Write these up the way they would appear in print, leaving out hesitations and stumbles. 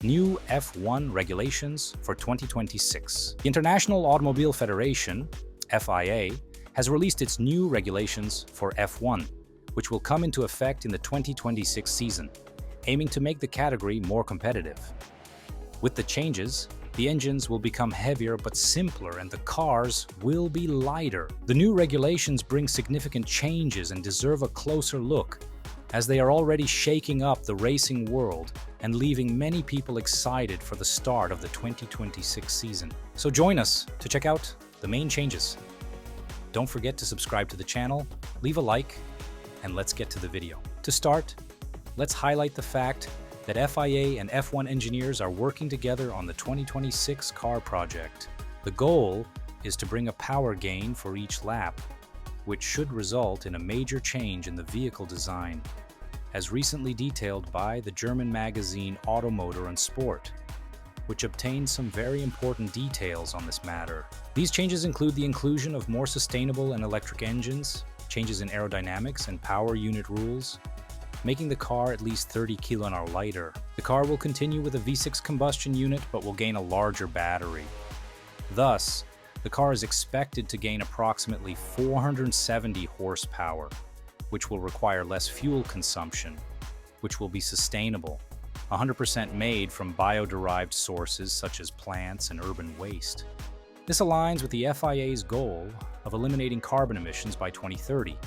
New F1 regulations for 2026. The International Automobile Federation, FIA, has released its new regulations for F1, which will come into effect in the 2026 season, aiming to make the category more competitive. With the changes, the engines will become heavier but simpler and the cars will be lighter. The new regulations bring significant changes and deserve a closer look, as they are already shaking up the racing world and leaving many people excited for the start of the 2026 season. So join us to check out the main changes. Don't forget to subscribe to the channel, leave a like, and let's get to the video. To start, let's highlight the fact that FIA and F1 engineers are working together on the 2026 car project. The goal is to bring a power gain for each lap, which should result in a major change in the vehicle design, as recently detailed by the German magazine Automotor and Sport, which obtained some very important details on this matter. These changes include the inclusion of more sustainable and electric engines, changes in aerodynamics and power unit rules, making the car at least 30 kg lighter. The car will continue with a V6 combustion unit but will gain a larger battery. Thus, the car is expected to gain approximately 470 horsepower, which will require less fuel consumption, which will be sustainable, 100% made from bio-derived sources such as plants and urban waste. This aligns with the FIA's goal of eliminating carbon emissions by 2030,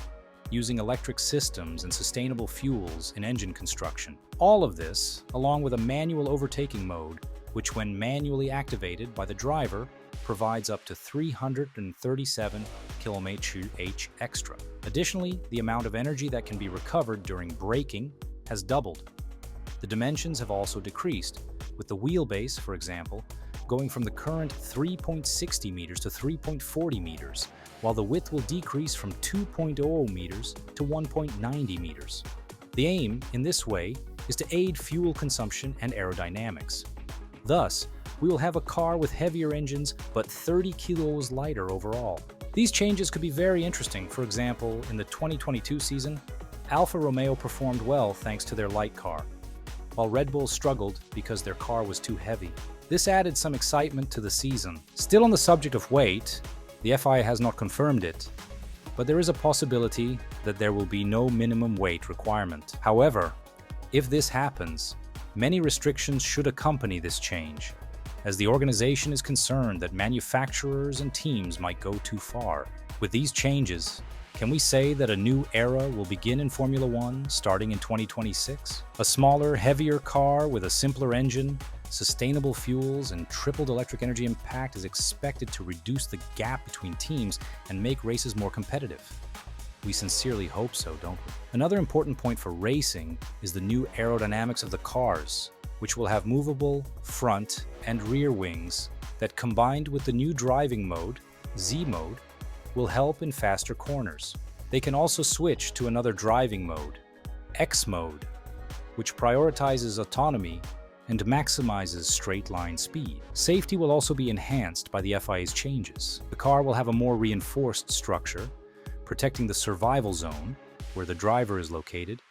using electric systems and sustainable fuels in engine construction. All of this, along with a manual overtaking mode, which when manually activated by the driver, provides up to 337 kmh extra. Additionally, the amount of energy that can be recovered during braking has doubled. The dimensions have also decreased, with the wheelbase, for example, going from the current 3.60 meters to 3.40 meters, while the width will decrease from 2.0 meters to 1.90 meters. The aim, in this way, is to aid fuel consumption and aerodynamics. Thus, we will have a car with heavier engines but 30 kilos lighter overall. These changes could be very interesting. For example, in the 2022 season, Alfa Romeo performed well thanks to their light car, while Red Bull struggled because their car was too heavy. This added some excitement to the season. Still on the subject of weight, the FIA has not confirmed it, but there is a possibility that there will be no minimum weight requirement. However, if this happens, many restrictions should accompany this change, as the organization is concerned that manufacturers and teams might go too far. With these changes, can we say that a new era will begin in Formula One starting in 2026? A smaller, heavier car with a simpler engine, sustainable fuels, and tripled electric energy impact is expected to reduce the gap between teams and make races more competitive. We sincerely hope so, don't we? Another important point for racing is the new aerodynamics of the cars, which will have movable front and rear wings that, combined with the new driving mode, Z mode, will help in faster corners. They can also switch to another driving mode, X mode, which prioritizes autonomy and maximizes straight-line speed. Safety will also be enhanced by the FIA's changes. The car will have a more reinforced structure, protecting the survival zone, where the driver is located,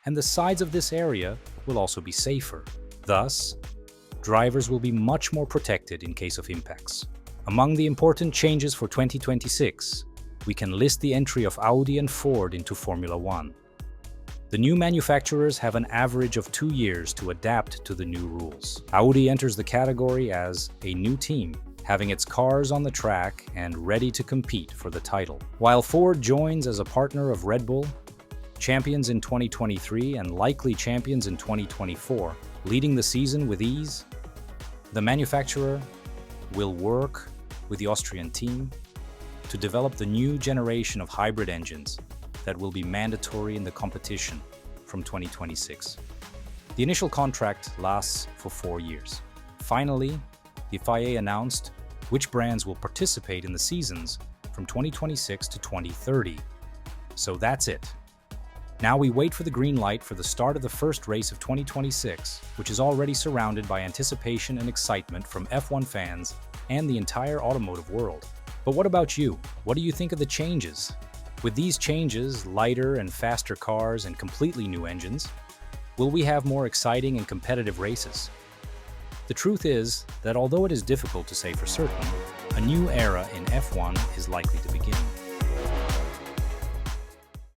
and the sides of this area will also be safer. Thus, drivers will be much more protected in case of impacts. Among the important changes for 2026, we can list the entry of Audi and Ford into Formula One. The new manufacturers have an average of 2 years to adapt to the new rules. Audi enters the category as a new team, having its cars on the track and ready to compete for the title, while Ford joins as a partner of Red Bull, champions in 2023 and likely champions in 2024, leading the season with ease. The manufacturer will work with the Austrian team to develop the new generation of hybrid engines that will be mandatory in the competition from 2026. The initial contract lasts for 4 years. Finally, the FIA announced which brands will participate in the seasons from 2026 to 2030. So that's it. Now we wait for the green light for the start of the first race of 2026, which is already surrounded by anticipation and excitement from F1 fans and the entire automotive world. But what about you? What do you think of the changes? With these changes, lighter and faster cars and completely new engines, will we have more exciting and competitive races? The truth is that although it is difficult to say for certain, a new era in F1 is likely to begin.